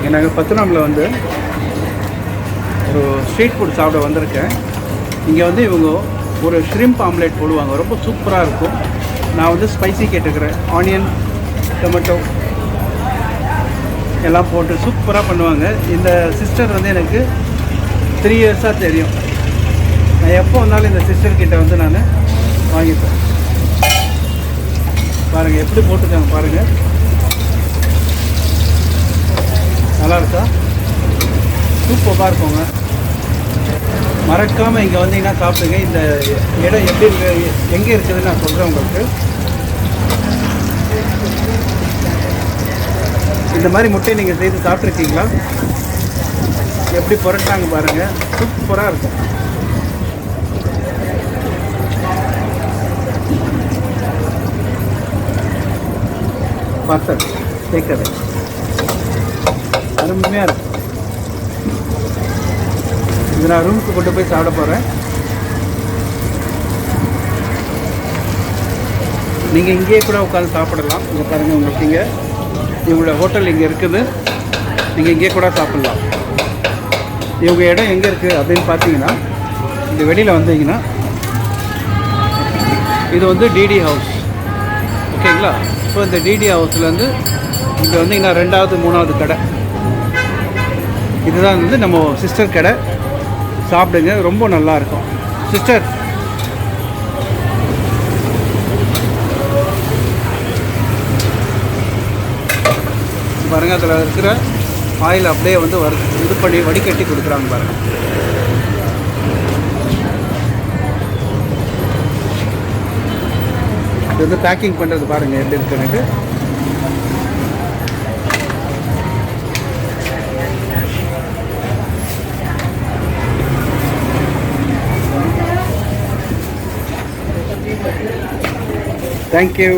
எனக்கு பத்துநாமில் வந்து ஒரு ஸ்ட்ரீட் ஃபுட் சாப்பிட வந்திருக்கேன். இங்கே வந்து இவங்க ஒரு ஷ்ரிம்ப் ஆம்லேட் போடுவாங்க, ரொம்ப சூப்பராக இருக்கும். நான் வந்து ஸ்பைசி கேட்டுக்கிறேன், ஆனியன் டொமேட்டோ எல்லாம் போட்டு சூப்பராக பண்ணுவாங்க. இந்த சிஸ்டர் வந்து எனக்கு 3 இயர்ஸாக தெரியும். நான் எப்போ வந்தாலும் இந்த சிஸ்டர்கிட்ட வந்து நான் வாங்கிப்பேன். பாருங்கள் எப்படி போட்டுருக்காங்க பாருங்கள், நல்லா இருக்கா? சூப்பராக இருக்குங்க. மறக்காமல் இங்கே வந்தீங்கன்னா சாப்பிடுங்க. இந்த இடம் எப்படி இருக்கு, எங்கே இருக்குதுன்னு நான் சொல்கிறேன் உங்களுக்கு. இந்த மாதிரி முட்டையை நீங்கள் செய்து சாப்பிட்ருக்கீங்களா? எப்படி புரட்டாங்க பாருங்கள், சூப்பராக இருக்கும். பார்சல் கேட்குறது அருமையாக இருக்கும். இது நான் ரூமுக்கு கொண்டு போய் சாப்பிட போகிறேன். நீங்கள் இங்கேயே கூட உட்காந்து சாப்பிடலாம். இங்கே பாருங்கள், உங்களுக்கு இங்கே இவங்களோட ஹோட்டல் இங்கே இருக்குது, நீங்கள் இங்கேயே கூட சாப்பிட்லாம். இவங்க இடம் எங்கே இருக்குது அப்படின்னு பார்த்தீங்கன்னா, இங்கே வெளியில் வந்தீங்கன்னா இது வந்து டிடி ஹவுஸ், ஓகேங்களா? ஸோ இந்த டிடி ஹவுஸ்லேருந்து இங்கே வந்தீங்கன்னா 2வது 3வது கடை இதுதான் வந்து நம்ம சிஸ்டர் கடை. சாப்பிடுங்க, ரொம்ப நல்லாயிருக்கும். சிஸ்டர் பாருங்கள், அதில் இருக்கிற ஆயில் அப்படியே வந்து இது பண்ணி வடிகட்டி கொடுக்குறாங்க பாருங்கள். இது வந்து பேக்கிங் பண்ணுறது பாருங்கள் எப்படி இருக்குன்னுட்டு. Thank you.